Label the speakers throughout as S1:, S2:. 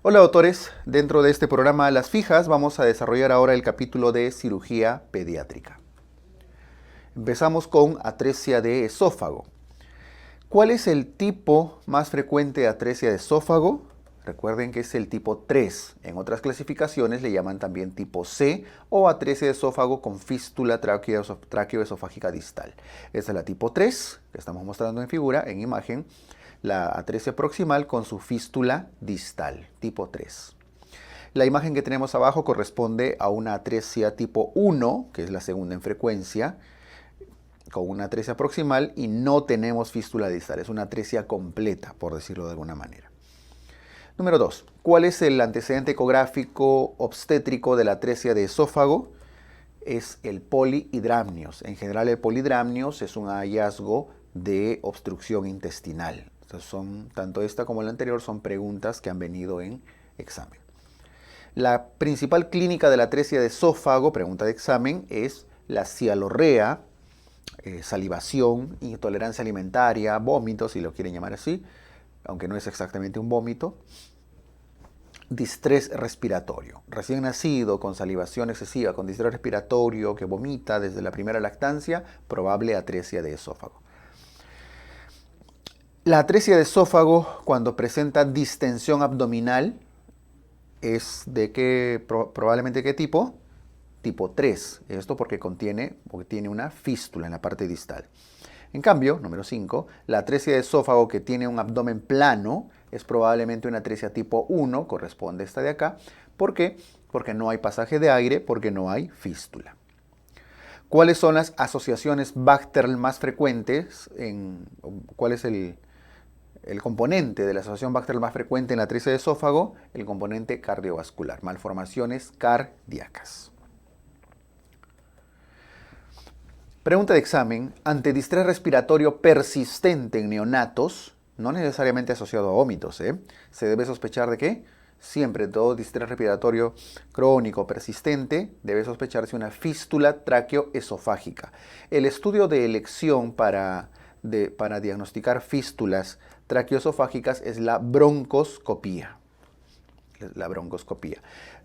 S1: Hola doctores, dentro de este programa Las Fijas vamos a desarrollar ahora el capítulo de cirugía pediátrica. Empezamos con atresia de esófago. ¿Cuál es el tipo más frecuente de atresia de esófago? Recuerden que es el tipo 3. En otras clasificaciones le llaman también tipo C o atresia de esófago con fístula tráqueo-esofágica distal. Esta es la tipo 3 que estamos mostrando en figura, en imagen. La atresia proximal con su fístula distal, tipo 3. La imagen que tenemos abajo corresponde a una atresia tipo 1, que es la segunda en frecuencia, con una atresia proximal y no tenemos fístula distal. Es una atresia completa, por decirlo de alguna manera. Número 2. ¿Cuál es el antecedente ecográfico obstétrico de la atresia de esófago? Es el polihidramnios. En general, el polihidramnios es un hallazgo de obstrucción intestinal. Entonces tanto esta como la anterior son preguntas que han venido en examen. La principal clínica de la atresia de esófago, pregunta de examen, es la cialorrea, salivación, intolerancia alimentaria, vómitos, si lo quieren llamar así, aunque no es exactamente un vómito. Distrés respiratorio. Recién nacido, con salivación excesiva, con distrés respiratorio, que vomita desde la primera lactancia, probable atresia de esófago. La atresia de esófago, cuando presenta distensión abdominal, es de qué, probablemente qué tipo? Tipo 3. Esto porque tiene una fístula en la parte distal. En cambio, número 5, la atresia de esófago que tiene un abdomen plano es probablemente una atresia tipo 1, corresponde a esta de acá. ¿Por qué? Porque no hay pasaje de aire, porque no hay fístula. ¿Cuáles son las asociaciones Bacterl más frecuentes? ¿Cuál es el componente de la asociación Bacterl más frecuente en la atresia de esófago? El componente cardiovascular, malformaciones cardíacas. Pregunta de examen. Ante distrés respiratorio persistente en neonatos, no necesariamente asociado a vómitos, se debe sospechar de qué? Siempre todo distrés respiratorio crónico persistente debe sospecharse una fístula tráqueo-esofágica. El estudio de elección para diagnosticar fístulas tráqueo-esofágicas es la broncoscopía.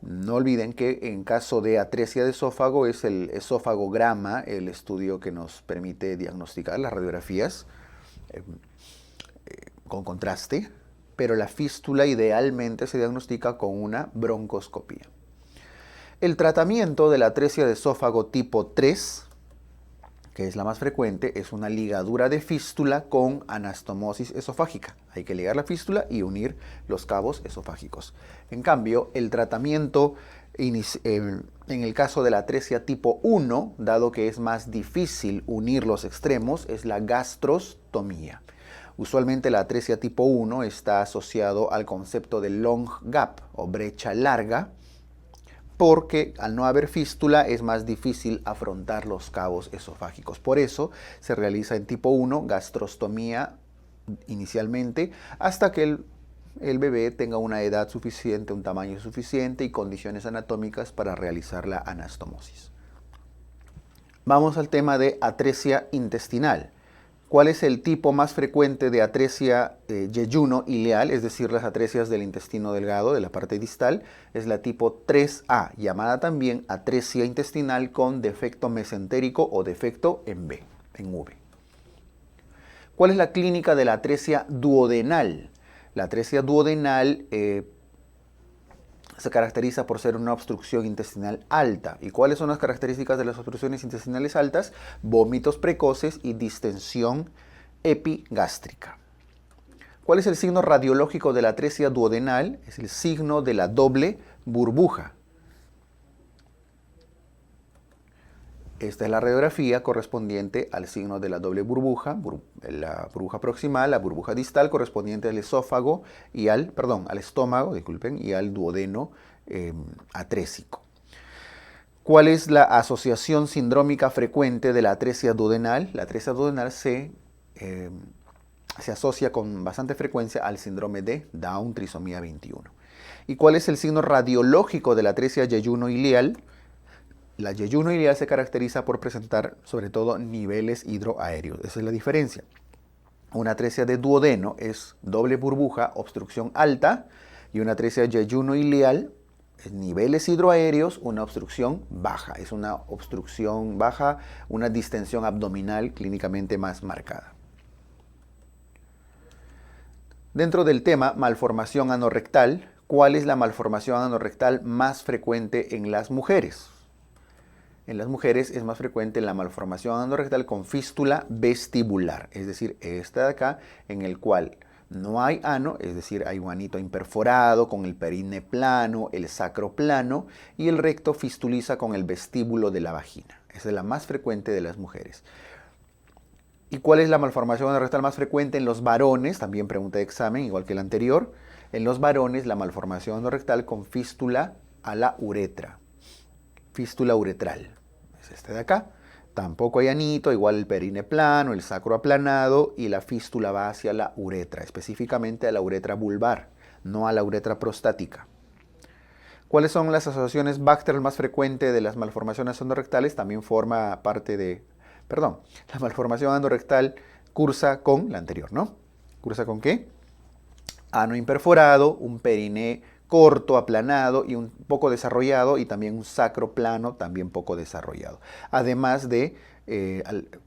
S1: No olviden que en caso de atresia de esófago es el esófagograma el estudio que nos permite diagnosticar las radiografías con contraste, pero la fístula idealmente se diagnostica con una broncoscopía. El tratamiento de la atresia de esófago tipo 3, que es la más frecuente, es una ligadura de fístula con anastomosis esofágica. Hay que ligar la fístula y unir los cabos esofágicos. En cambio, el tratamiento en el caso de la atresia tipo 1, dado que es más difícil unir los extremos, es la gastrostomía. Usualmente la atresia tipo 1 está asociado al concepto de long gap o brecha larga, porque al no haber fístula es más difícil afrontar los cabos esofágicos. Por eso se realiza en tipo 1 gastrostomía inicialmente hasta que el bebé tenga una edad suficiente, un tamaño suficiente y condiciones anatómicas para realizar la anastomosis. Vamos al tema de atresia intestinal. ¿Cuál es el tipo más frecuente de atresia yeyuno-ileal, es decir, las atresias del intestino delgado, de la parte distal? Es la tipo 3A, llamada también atresia intestinal con defecto mesentérico o defecto en V. ¿Cuál es la clínica de la atresia duodenal? La atresia duodenal se caracteriza por ser una obstrucción intestinal alta. ¿Y cuáles son las características de las obstrucciones intestinales altas? Vómitos precoces y distensión epigástrica. ¿Cuál es el signo radiológico de la atresia duodenal? Es el signo de la doble burbuja. Esta es la radiografía correspondiente al signo de la doble burbuja, la burbuja proximal, la burbuja distal correspondiente al esófago y al estómago, y al duodeno atrésico. ¿Cuál es la asociación sindrómica frecuente de la atresia duodenal? La atresia duodenal se asocia con bastante frecuencia al síndrome de Down, trisomía 21. ¿Y cuál es el signo radiológico de la atresia yeyuno-ileal? La yeyuno-ileal se caracteriza por presentar sobre todo niveles hidroaéreos. Esa es la diferencia. Una atresia de duodeno es doble burbuja, obstrucción alta, Y una atresia yeyuno-ileal, niveles hidroaéreos, una obstrucción baja. Es una obstrucción baja, una distensión abdominal clínicamente más marcada. Dentro del tema malformación anorrectal, ¿cuál es la malformación anorrectal más frecuente en las mujeres? En las mujeres es más frecuente la malformación anorrectal con fístula vestibular, es decir, esta de acá, en el cual no hay ano, es decir, hay un anito imperforado con el perine plano, el sacro plano y el recto fistuliza con el vestíbulo de la vagina. Esa es la más frecuente de las mujeres. ¿Y cuál es la malformación anorrectal más frecuente en los varones? También pregunta de examen, igual que el anterior. En los varones, la malformación anorrectal con fístula a la uretra. Fístula uretral. Es este de acá. Tampoco hay anito, igual el perine plano, el sacro aplanado y la fístula va hacia la uretra, específicamente a la uretra vulvar, no a la uretra prostática. ¿Cuáles son las asociaciones Bacter más frecuentes de las malformaciones anorrectales? También forma parte de... Perdón, la malformación anorrectal cursa con la anterior, ¿no? ¿Cursa con qué? Ano imperforado, un periné corto, aplanado y un poco desarrollado y también un sacro plano, también poco desarrollado. Además de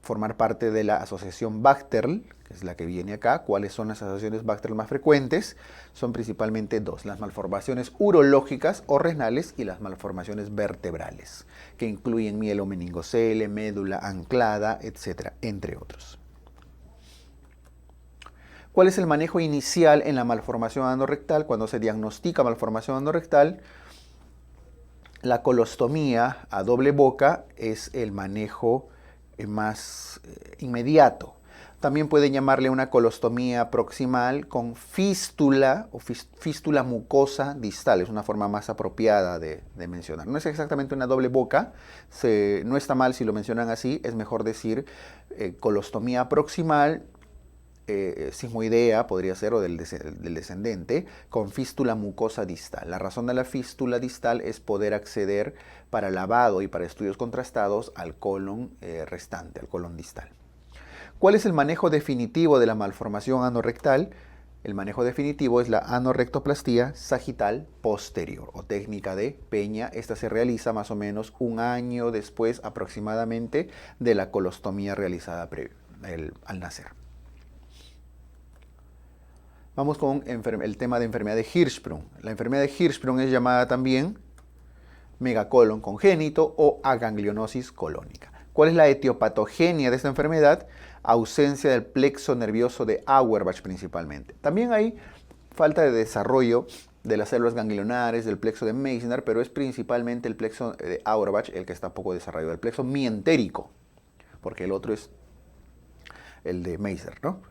S1: formar parte de la asociación Bacterl, que es la que viene acá. ¿Cuáles son las asociaciones Bacterl más frecuentes? Son principalmente dos, las malformaciones urológicas o renales y las malformaciones vertebrales, que incluyen mielomeningocele, médula anclada, etc., entre otros. ¿Cuál es el manejo inicial en la malformación anorrectal? Cuando se diagnostica malformación anorrectal, la colostomía a doble boca es el manejo más inmediato. También pueden llamarle una colostomía proximal con fístula o fístula mucosa distal. Es una forma más apropiada de mencionar. No es exactamente una doble boca. No está mal si lo mencionan así. Es mejor decir colostomía proximal, sigmoidea podría ser, o del descendente, con fístula mucosa distal. La razón de la fístula distal es poder acceder para lavado y para estudios contrastados al colon restante, al colon distal. ¿Cuál es el manejo definitivo de la malformación anorrectal? El manejo definitivo es la anorrectoplastía sagital posterior o técnica de Peña. Esta se realiza más o menos un año después aproximadamente de la colostomía realizada al nacer. Vamos con el tema de enfermedad de Hirschsprung. La enfermedad de Hirschsprung es llamada también megacolon congénito o aganglionosis colónica. ¿Cuál es la etiopatogenia de esta enfermedad? Ausencia del plexo nervioso de Auerbach principalmente. También hay falta de desarrollo de las células ganglionares, del plexo de Meissner, pero es principalmente el plexo de Auerbach el que está poco desarrollado. El plexo mientérico, porque el otro es el de Meissner, ¿no?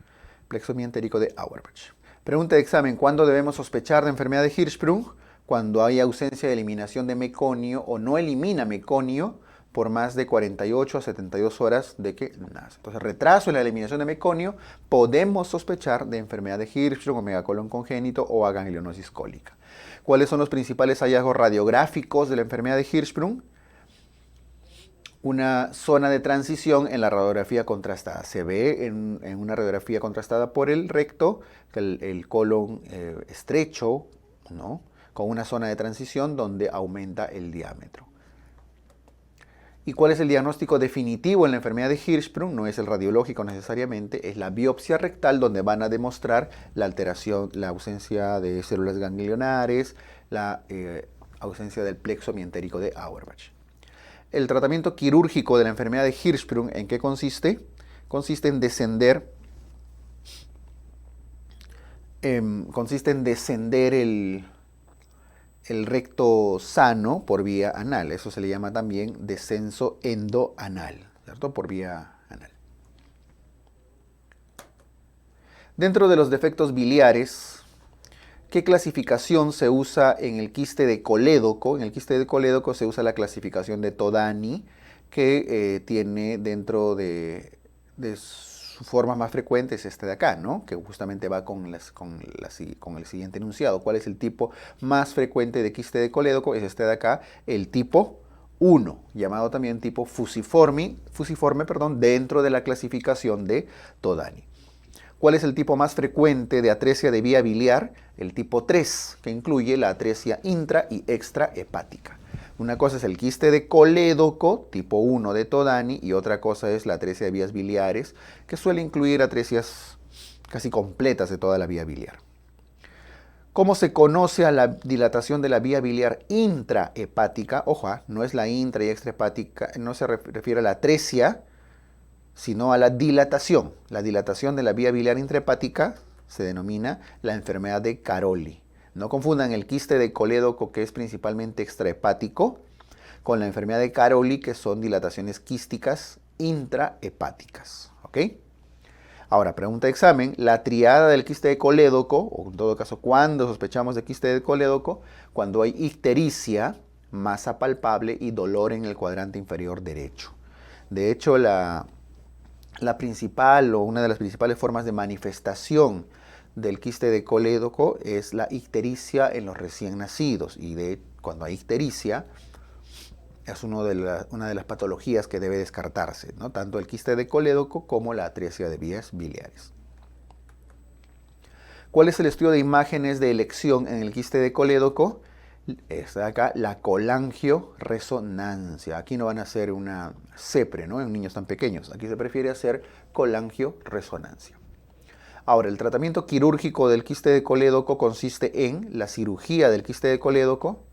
S1: Plexo mientérico de Auerbach. Pregunta de examen, ¿cuándo debemos sospechar de enfermedad de Hirschsprung? Cuando hay ausencia de eliminación de meconio o no elimina meconio por más de 48 a 72 horas de que nace. Entonces, retraso en la eliminación de meconio, podemos sospechar de enfermedad de Hirschsprung o megacolon congénito o aganglionosis cólica. ¿Cuáles son los principales hallazgos radiográficos de la enfermedad de Hirschsprung? Una zona de transición en la radiografía contrastada. Se ve en una radiografía contrastada por el recto el colon estrecho, ¿no?, con una zona de transición donde aumenta el diámetro. ¿Y cuál es el diagnóstico definitivo en la enfermedad de Hirschsprung? No es el radiológico necesariamente, es la biopsia rectal, donde van a demostrar la alteración, la ausencia de células ganglionares, la ausencia del plexo mientérico de Auerbach. El tratamiento quirúrgico de la enfermedad de Hirschsprung, ¿en qué consiste? Consiste en descender el recto sano por vía anal. Eso se le llama también descenso endoanal, ¿cierto? Por vía anal. Dentro de los defectos biliares, ¿qué clasificación se usa en el quiste de colédoco? En el quiste de colédoco se usa la clasificación de Todani, que tiene dentro de su forma más frecuente es este de acá, ¿no?, que justamente va con el siguiente enunciado. ¿Cuál es el tipo más frecuente de quiste de colédoco? Es este de acá, el tipo 1, llamado también tipo fusiforme, dentro de la clasificación de Todani. ¿Cuál es el tipo más frecuente de atresia de vía biliar? El tipo 3, que incluye la atresia intra y extrahepática. Una cosa es el quiste de colédoco, tipo 1 de Todani, y otra cosa es la atresia de vías biliares, que suele incluir atresias casi completas de toda la vía biliar. ¿Cómo se conoce a la dilatación de la vía biliar intrahepática? Ojo, no es la intra y extrahepática, no se refiere a la atresia, sino a la dilatación. La dilatación de la vía biliar intrahepática se denomina la enfermedad de Caroli. No confundan el quiste de colédoco, que es principalmente extrahepático, con la enfermedad de Caroli, que son dilataciones quísticas intrahepáticas. ¿Ok? Ahora, pregunta de examen. La triada del quiste de colédoco, o en todo caso, ¿cuándo sospechamos de quiste de colédoco? Cuando hay ictericia, masa palpable y dolor en el cuadrante inferior derecho. De hecho, la principal o una de las principales formas de manifestación del quiste de colédoco es la ictericia en los recién nacidos, y cuando hay ictericia es una de las patologías que debe descartarse, ¿no? Tanto el quiste de colédoco como la atresia de vías biliares. ¿Cuál es el estudio de imágenes de elección en el quiste de colédoco? Está acá la colangioresonancia. Aquí no van a hacer una CEPRE, ¿no? En niños tan pequeños. Aquí se prefiere hacer colangioresonancia. Ahora, el tratamiento quirúrgico del quiste de colédoco consiste en la cirugía del quiste de colédoco,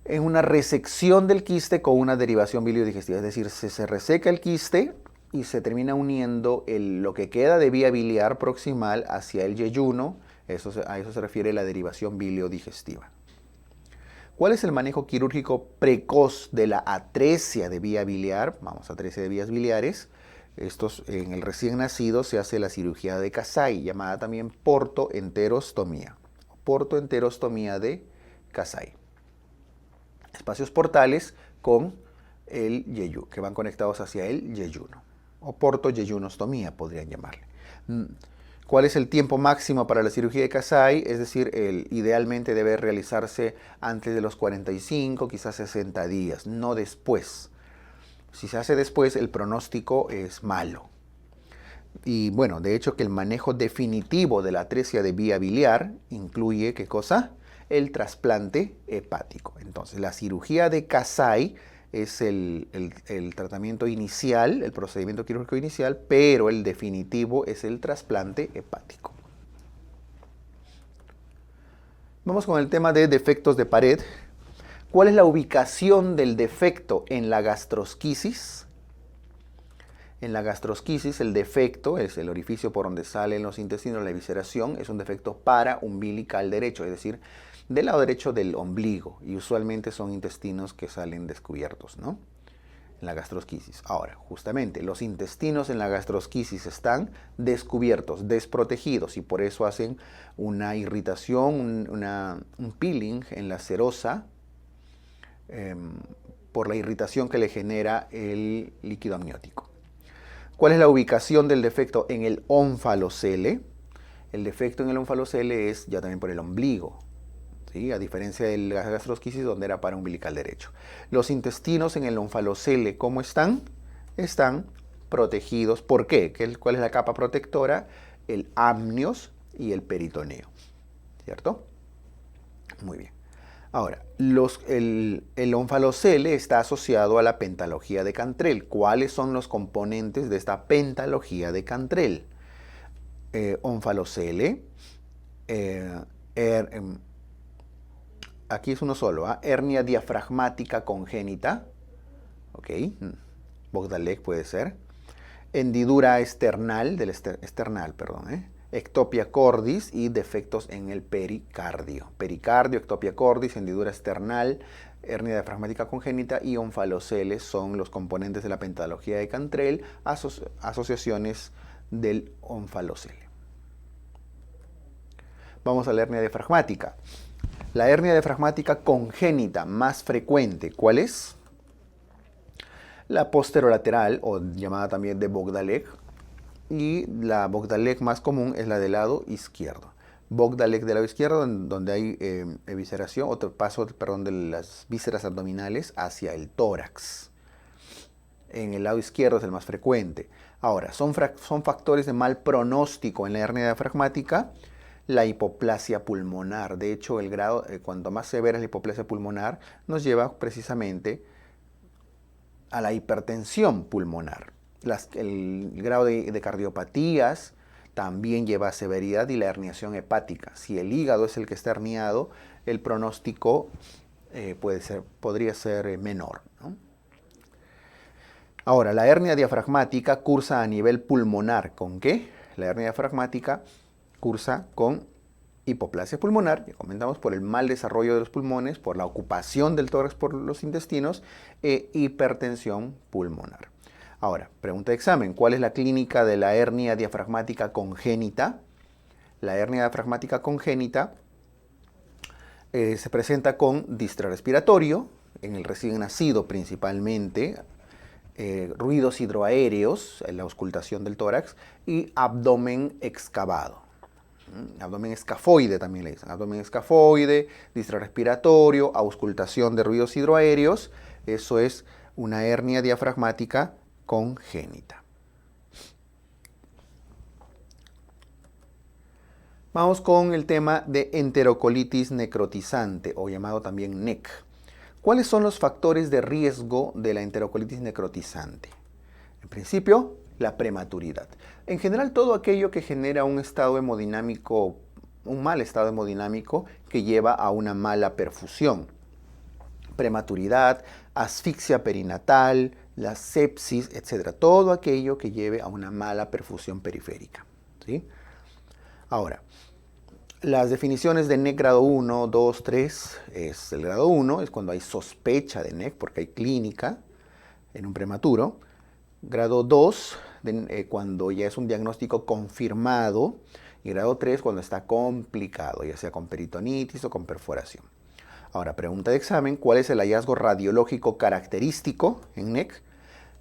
S1: en una resección del quiste con una derivación biliodigestiva. Es decir, se reseca el quiste y se termina uniendo lo que queda de vía biliar proximal hacia el yeyuno. A eso se refiere la derivación biliodigestiva. ¿Cuál es el manejo quirúrgico precoz de la atresia de vía biliar? Vamos, atresia de vías biliares. En el recién nacido se hace la cirugía de Kasai, llamada también portoenterostomía. Portoenterostomía de Kasai. Espacios portales con el yeyu, que van conectados hacia el yeyuno. O portoyeyunostomía podrían llamarle. ¿Cuál es el tiempo máximo para la cirugía de Kasai? Es decir, idealmente debe realizarse antes de los 45, quizás 60 días, no después. Si se hace después, el pronóstico es malo. Y bueno, de hecho que el manejo definitivo de la atresia de vía biliar incluye, ¿qué cosa? El trasplante hepático. Entonces, la cirugía de Kasai es el tratamiento inicial, el procedimiento quirúrgico inicial, pero el definitivo es el trasplante hepático. Vamos con el tema de defectos de pared. ¿Cuál es la ubicación del defecto en la gastrosquisis? En la gastrosquisis, el defecto es el orificio por donde salen los intestinos, la evisceración, es un defecto paraumbilical derecho, es decir, del lado derecho del ombligo, y usualmente son intestinos que salen descubiertos, ¿no? En la gastrosquisis. Ahora, justamente, los intestinos en la gastrosquisis están descubiertos, desprotegidos, y por eso hacen una irritación, un peeling en la serosa, por la irritación que le genera el líquido amniótico. ¿Cuál es la ubicación del defecto en el ónfalocele? El defecto en el ónfalocele es ya también por el ombligo, ¿sí? A diferencia de la gastrosquisis, donde era para umbilical derecho. Los intestinos en el ónfalocele, ¿cómo están? Están protegidos. ¿Por qué? ¿Cuál es la capa protectora? El amnios y el peritoneo, ¿cierto? Muy bien. Ahora, el ónfalocele está asociado a la pentalogía de Cantrell. ¿Cuáles son los componentes de esta pentalogía de Cantrell? Ónfalocele, aquí es uno solo, hernia diafragmática congénita, ok, Bogdalek puede ser, hendidura external, ectopia cordis y defectos en el pericardio. Pericardio, ectopia cordis, hendidura external, hernia diafragmática congénita y ónfalocele son los componentes de la pentalogía de Cantrell, asociaciones del ónfalocele. Vamos a la hernia diafragmática. La hernia diafragmática congénita más frecuente, ¿cuál es? La posterolateral, o llamada también de Bogdalek, y la Bogdalek más común es la del lado izquierdo. Bogdalek del lado izquierdo, donde hay evisceración, paso de las vísceras abdominales hacia el tórax. En el lado izquierdo es el más frecuente. Ahora, son factores de mal pronóstico en la hernia diafragmática la hipoplasia pulmonar. De hecho, el grado, cuanto más severa es la hipoplasia pulmonar, nos lleva precisamente a la hipertensión pulmonar. El grado de cardiopatías también lleva a severidad y la herniación hepática. Si el hígado es el que está herniado, el pronóstico podría ser menor, ¿no? Ahora, la hernia diafragmática cursa a nivel pulmonar. ¿Con qué? La hernia diafragmática cursa con hipoplasia pulmonar, ya comentamos, por el mal desarrollo de los pulmones, por la ocupación del tórax por los intestinos e hipertensión pulmonar. Ahora, pregunta de examen, ¿cuál es la clínica de la hernia diafragmática congénita? La hernia diafragmática congénita se presenta con distrés respiratorio, en el recién nacido principalmente, ruidos hidroaéreos, la auscultación del tórax, y abdomen excavado. Abdomen escafoide también le dicen. Abdomen escafoide, distrés respiratorio, auscultación de ruidos hidroaéreos. Eso es una hernia diafragmática congénita. Vamos con el tema de enterocolitis necrotizante, o llamado también NEC. ¿Cuáles son los factores de riesgo de la enterocolitis necrotizante? En principio, la prematuridad. En general, todo aquello que genera un estado hemodinámico, un mal estado hemodinámico que lleva a una mala perfusión. Prematuridad, asfixia perinatal, la sepsis, etc. Todo aquello que lleve a una mala perfusión periférica, ¿sí? Ahora, las definiciones de NEC grado 1, 2, 3, es el grado 1, es cuando hay sospecha de NEC, porque hay clínica en un prematuro. Grado 2, cuando ya es un diagnóstico confirmado. Y grado 3, cuando está complicado, ya sea con peritonitis o con perforación. Ahora, pregunta de examen, ¿cuál es el hallazgo radiológico característico en NEC?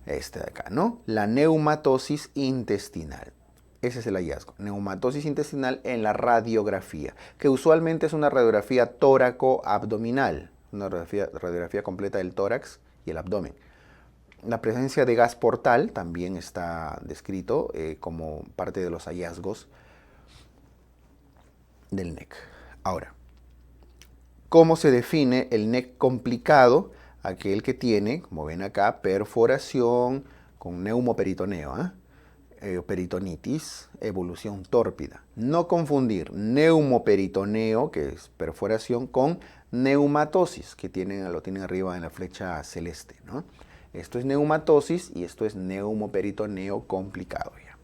S1: Este de acá, ¿no? La neumatosis intestinal. Ese es el hallazgo, neumatosis intestinal en la radiografía, que usualmente es una radiografía tóraco-abdominal, una radiografía completa del tórax y el abdomen. La presencia de gas portal también está descrito como parte de los hallazgos del NEC. Ahora, ¿cómo se define el NEC complicado? Aquel que tiene, como ven acá, perforación con neumoperitoneo, peritonitis, evolución tórpida. No confundir neumoperitoneo, que es perforación, con neumatosis, que lo tienen arriba en la flecha celeste, ¿no? Esto es neumatosis y esto es neumoperitoneo complicado ya.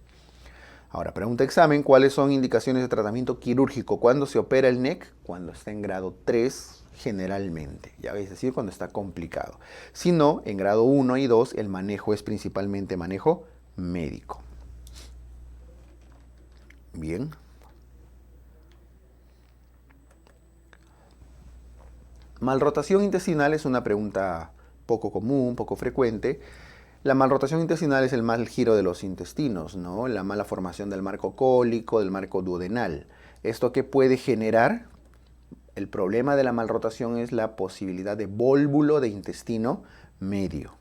S1: Ahora, pregunta examen, ¿cuáles son indicaciones de tratamiento quirúrgico? ¿Cuándo se opera el NEC? Cuando está en grado 3 generalmente, ya es decir, cuando está complicado. Si no, en grado 1 y 2 el manejo es principalmente manejo médico. Bien. Malrotación intestinal es una pregunta poco común, poco frecuente. La malrotación intestinal es el mal giro de los intestinos, ¿no? La mala formación del marco cólico, del marco duodenal. ¿Esto qué puede generar? El problema de la malrotación es la posibilidad de vólvulo de intestino medio.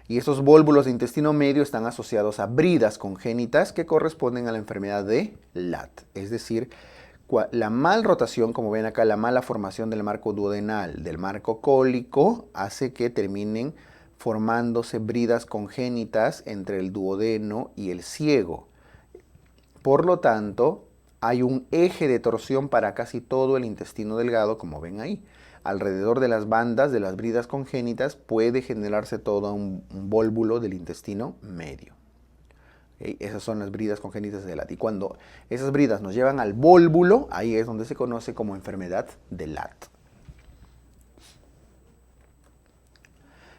S1: Y esos vólvulos de intestino medio están asociados a bridas congénitas que corresponden a la enfermedad de LAT. Es decir, la malrotación, como ven acá, la mala formación del marco duodenal, del marco cólico, hace que terminen formándose bridas congénitas entre el duodeno y el ciego. Por lo tanto, hay un eje de torsión para casi todo el intestino delgado, como ven ahí. Alrededor de las bandas de las bridas congénitas puede generarse todo un vólvulo del intestino medio. ¿Okay? Esas son las bridas congénitas de LAT. Y cuando esas bridas nos llevan al vólvulo, ahí es donde se conoce como enfermedad de LAT.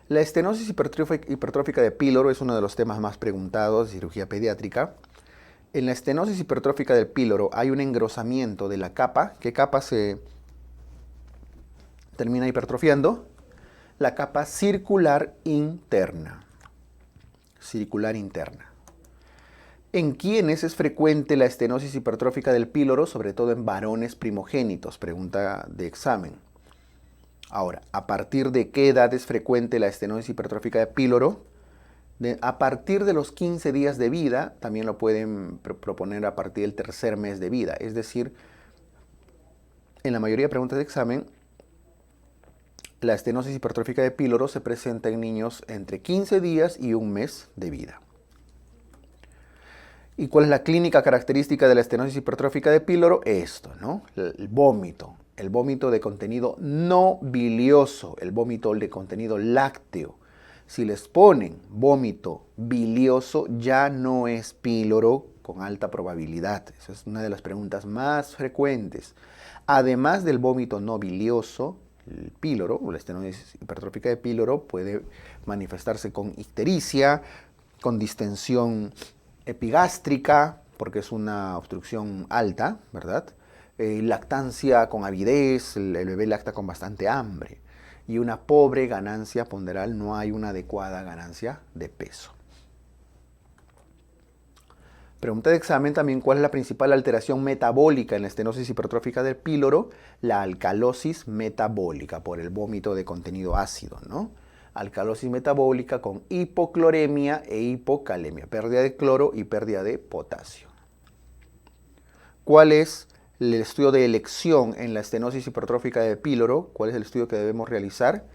S1: La estenosis hipertrófica de píloro es uno de los temas más preguntados de cirugía pediátrica. En la estenosis hipertrófica del píloro hay un engrosamiento de la capa. ¿Qué capa se termina hipertrofiando? La capa circular interna. Circular interna. ¿En quiénes es frecuente la estenosis hipertrófica del píloro? Sobre todo en varones primogénitos. Pregunta de examen. Ahora, ¿a partir de qué edad es frecuente la estenosis hipertrófica de píloro? A partir de los 15 días de vida, también lo pueden proponer a partir del tercer mes de vida. Es decir, en la mayoría de preguntas de examen, la estenosis hipertrófica de píloro se presenta en niños entre 15 días y un mes de vida. ¿Y cuál es la clínica característica de la estenosis hipertrófica de píloro? Esto, ¿no? El vómito de contenido no bilioso, el vómito de contenido lácteo. Si les ponen vómito bilioso, ya no es píloro con alta probabilidad. Esa es una de las preguntas más frecuentes. Además del vómito no bilioso, el píloro, o la estenosis hipertrófica de píloro, puede manifestarse con ictericia, con distensión epigástrica, porque es una obstrucción alta, ¿verdad? Lactancia con avidez, el bebé lacta con bastante hambre. Y una pobre ganancia ponderal, no hay una adecuada ganancia de peso. Pregunta de examen también, ¿cuál es la principal alteración metabólica en la estenosis hipertrófica del píloro? La alcalosis metabólica, por el vómito de contenido ácido, ¿no? Alcalosis metabólica con hipocloremia e hipocalemia, pérdida de cloro y pérdida de potasio. ¿Cuál es el estudio de elección en la estenosis hipertrófica de píloro? ¿Cuál es el estudio que debemos realizar?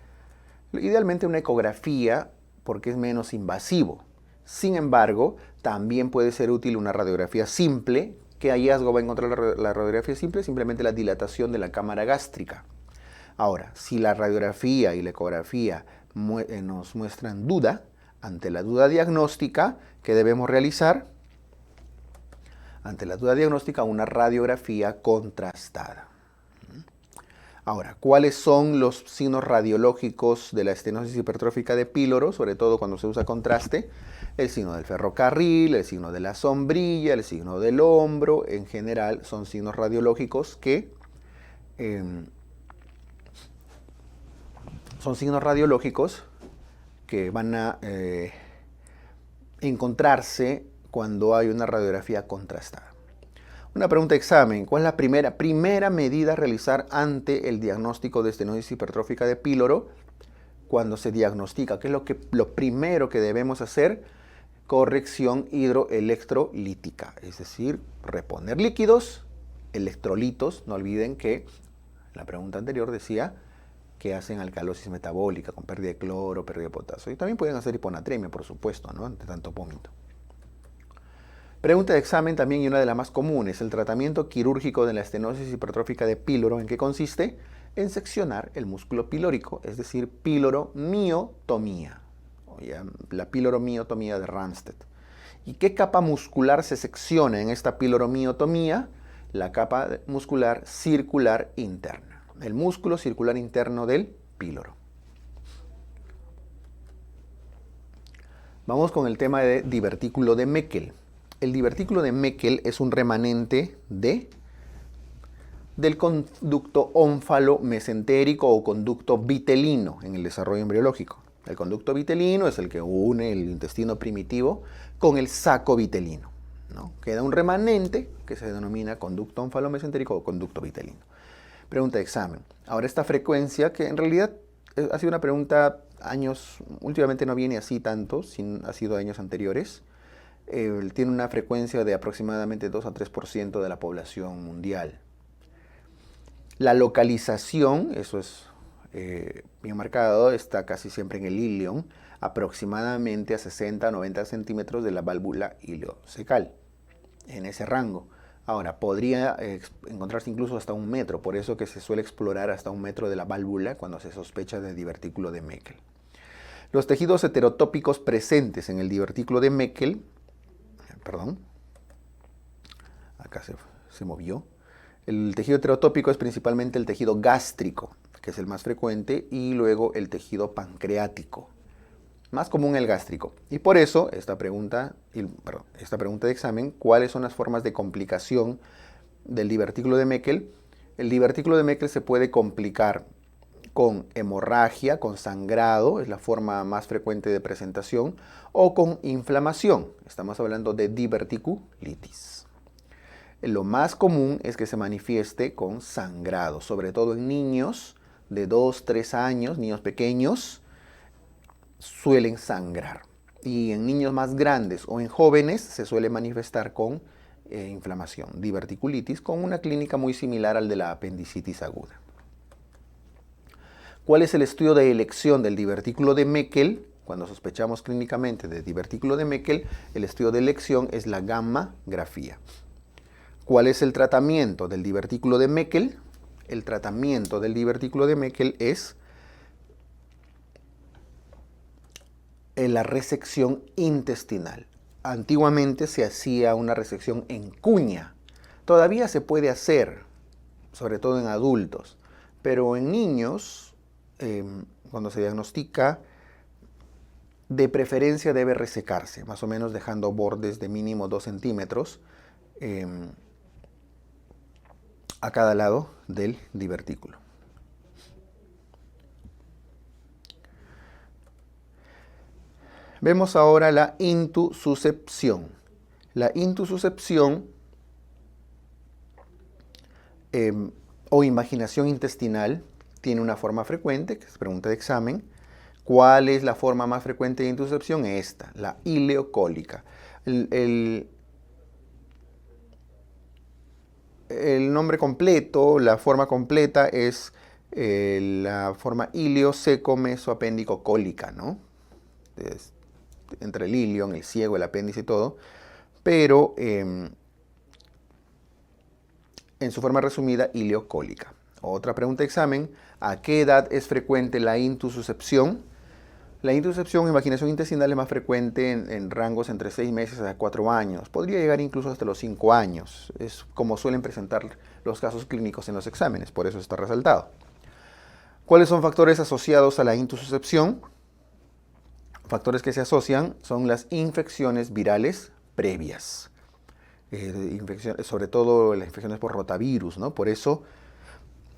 S1: Idealmente una ecografía, porque es menos invasivo. Sin embargo, también puede ser útil una radiografía simple. ¿Qué hallazgo va a encontrar la radiografía simple? Simplemente la dilatación de la cámara gástrica. Ahora, si la radiografía y la ecografía nos muestran duda, ante la duda diagnóstica, ¿qué debemos realizar? Ante la duda diagnóstica, una radiografía contrastada. Ahora, ¿cuáles son los signos radiológicos de la estenosis hipertrófica de píloro? Sobre todo cuando se usa contraste. El signo del ferrocarril, el signo de la sombrilla, el signo del hombro. En general, son signos radiológicos que van a encontrarse cuando hay una radiografía contrastada. Una pregunta de examen, ¿cuál es la primera medida a realizar ante el diagnóstico de estenosis hipertrófica de píloro? Cuando se diagnostica, ¿qué es lo primero que debemos hacer? Corrección hidroelectrolítica, es decir, reponer líquidos, electrolitos. No olviden que la pregunta anterior decía que hacen alcalosis metabólica con pérdida de cloro, pérdida de potasio. Y también pueden hacer hiponatremia, por supuesto, ¿no? Ante tanto vómito. Pregunta de examen también, y una de las más comunes, el tratamiento quirúrgico de la estenosis hipertrófica de píloro, ¿en qué consiste? En seccionar el músculo pilórico, es decir, píloromiotomía, la píloromiotomía de Ramstedt. ¿Y qué capa muscular se secciona en esta píloromiotomía? La capa muscular circular interna, el músculo circular interno del píloro. Vamos con el tema de divertículo de Meckel. El divertículo de Meckel es un remanente del conducto ónfalo-mesentérico o conducto vitelino en el desarrollo embriológico. El conducto vitelino es el que une el intestino primitivo con el saco vitelino, ¿no? Queda un remanente que se denomina conducto ónfalo-mesentérico o conducto vitelino. Pregunta de examen. Ahora, esta frecuencia, que en realidad ha sido una pregunta últimamente no viene así tanto, ha sido años anteriores. Tiene una frecuencia de aproximadamente 2 a 3% de la población mundial. La localización, eso es bien marcado, está casi siempre en el ilion, aproximadamente a 60 a 90 centímetros de la válvula ileocecal, en ese rango. Ahora, podría encontrarse incluso hasta 1 metro, por eso que se suele explorar hasta 1 metro de la válvula cuando se sospecha de divertículo de Meckel. Los tejidos heterotópicos presentes en el divertículo de Meckel, acá se movió. El tejido heterotópico es principalmente el tejido gástrico, que es el más frecuente, y luego el tejido pancreático. Más común el gástrico. Y por eso, esta pregunta de examen, ¿cuáles son las formas de complicación del divertículo de Meckel? El divertículo de Meckel se puede complicar con hemorragia, con sangrado, es la forma más frecuente de presentación, o con inflamación. Estamos hablando de diverticulitis. Lo más común es que se manifieste con sangrado, sobre todo en niños de 2, 3 años, niños pequeños, suelen sangrar. y en niños más grandes o en jóvenes se suele manifestar con inflamación, diverticulitis, con una clínica muy similar al de la apendicitis aguda. ¿Cuál es el estudio de elección del divertículo de Meckel? Cuando sospechamos clínicamente de divertículo de Meckel, el estudio de elección es la gammagrafía. ¿Cuál es el tratamiento del divertículo de Meckel? El tratamiento del divertículo de Meckel es la resección intestinal. Antiguamente se hacía una resección en cuña. Todavía se puede hacer, sobre todo en adultos, pero en niños, cuando se diagnostica, de preferencia debe resecarse, más o menos dejando bordes de mínimo 2 centímetros a cada lado del divertículo. Vemos ahora la intususcepción. La intususcepción o invaginación intestinal tiene una forma frecuente, que es pregunta de examen. ¿Cuál es la forma más frecuente de intususcepción? Esta, la ileocólica. El nombre completo, la forma completa es la forma ileo-seco-mesoapéndico-cólica, ¿no? Entre el ilion, el ciego, el apéndice y todo, pero en su forma resumida, ileocólica. Otra pregunta de examen: ¿a qué edad es frecuente la intususcepción? La intususcepción o imaginación intestinal es más frecuente en rangos entre 6 meses a 4 años. Podría llegar incluso hasta los 5 años. Es como suelen presentar los casos clínicos en los exámenes, por eso está resaltado. ¿Cuáles son factores asociados a la intususcepción? Factores que se asocian son las infecciones virales previas, sobre todo las infecciones por rotavirus, ¿no? Por eso,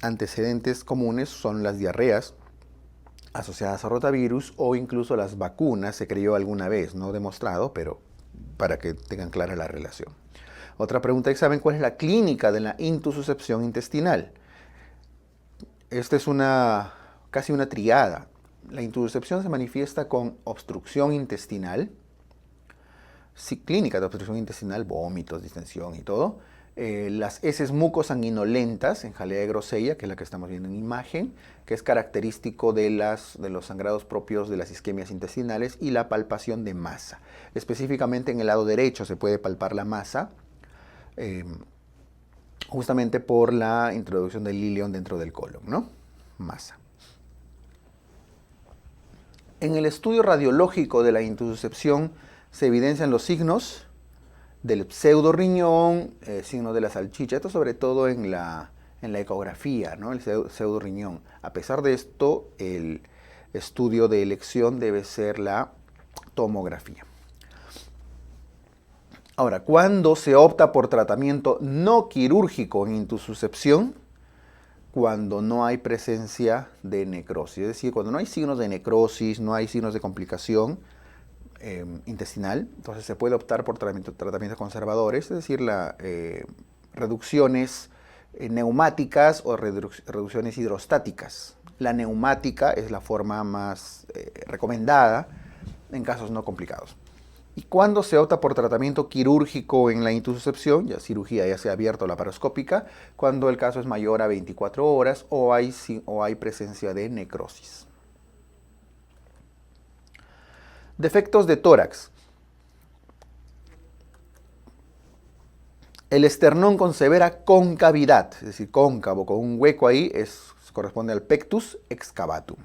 S1: antecedentes comunes son las diarreas asociadas a rotavirus o incluso las vacunas, se creyó alguna vez, no demostrado, pero para que tengan clara la relación. Otra pregunta de examen: ¿cuál es la clínica de la intususcepción intestinal? Esta es casi una triada. La intususcepción se manifiesta con obstrucción intestinal, clínica de obstrucción intestinal, vómitos, distensión y todo. Las heces mucosanguinolentas en jalea de Grosella, que es la que estamos viendo en imagen, que es característico de los sangrados propios de las isquemias intestinales, y la palpación de masa. Específicamente en el lado derecho se puede palpar la masa, justamente por la introducción del ilion dentro del colon, ¿no? Masa. En el estudio radiológico de la intususcepción se evidencian los signos del pseudorriñón, signo de la salchicha, esto sobre todo en la ecografía, ¿no? El pseudorriñón. A pesar de esto, el estudio de elección debe ser la tomografía. Ahora, ¿cuándo se opta por tratamiento no quirúrgico en intususcepción? Cuando no hay presencia de necrosis, es decir, cuando no hay signos de necrosis, no hay signos de complicación intestinal, entonces se puede optar por tratamientos conservadores, es decir, reducciones neumáticas o reducciones hidrostáticas. La neumática es la forma más recomendada en casos no complicados. ¿Y cuándo se opta por tratamiento quirúrgico en la intususcepción? Ya cirugía, ya sea abierta o laparoscópica, cuando el caso es mayor a 24 horas o hay presencia de necrosis. Defectos de tórax. El esternón con severa concavidad, es decir, cóncavo, con un hueco ahí, corresponde al pectus excavatum.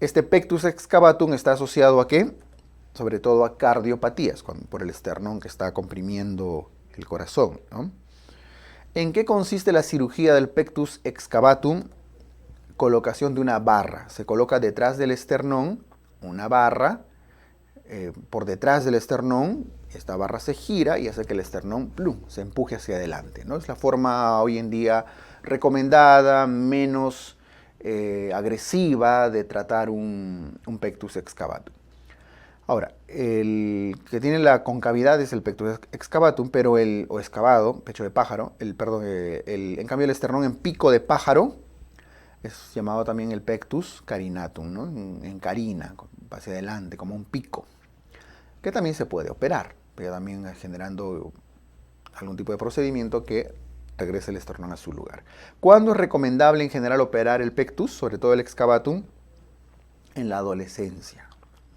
S1: Este pectus excavatum está asociado ¿a qué? Sobre todo a cardiopatías, por el esternón que está comprimiendo el corazón, ¿no? ¿En qué consiste la cirugía del pectus excavatum? Colocación de una barra. Se coloca detrás del esternón una barra, por detrás del esternón. Esta barra se gira y hace que el esternón se empuje hacia adelante, ¿no? Es la forma hoy en día recomendada, menos agresiva de tratar un pectus excavatum. Ahora, el que tiene la concavidad es el pectus excavatum, pero o excavado, pecho de pájaro, en cambio el esternón en pico de pájaro Es llamado también el pectus carinatum, ¿no? En carina, hacia adelante, como un pico, que también se puede operar, pero también generando algún tipo de procedimiento que regrese el esternón a su lugar. ¿Cuándo es recomendable en general operar el pectus, sobre todo el excavatum? En la adolescencia.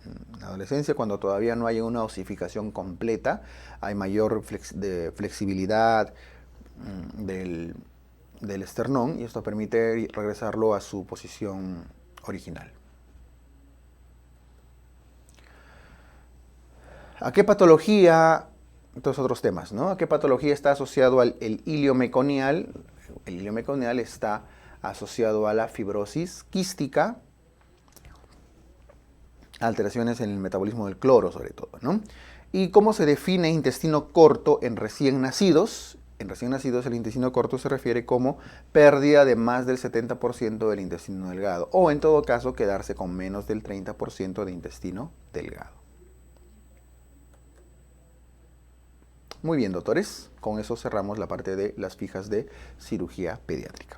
S1: En la adolescencia, cuando todavía no hay una osificación completa, hay mayor flexibilidad del esternón y esto permite regresarlo a su posición original. ¿A qué patología? Estos otros temas, ¿no? ¿A qué patología está asociado el hilio meconial? El hilio meconial está asociado a la fibrosis quística, alteraciones en el metabolismo del cloro sobre todo, ¿no? ¿Y cómo se define intestino corto en recién nacidos? En recién nacidos el intestino corto se refiere como pérdida de más del 70% del intestino delgado o en todo caso quedarse con menos del 30% de intestino delgado. Muy bien, doctores, con eso cerramos la parte de las fijas de cirugía pediátrica.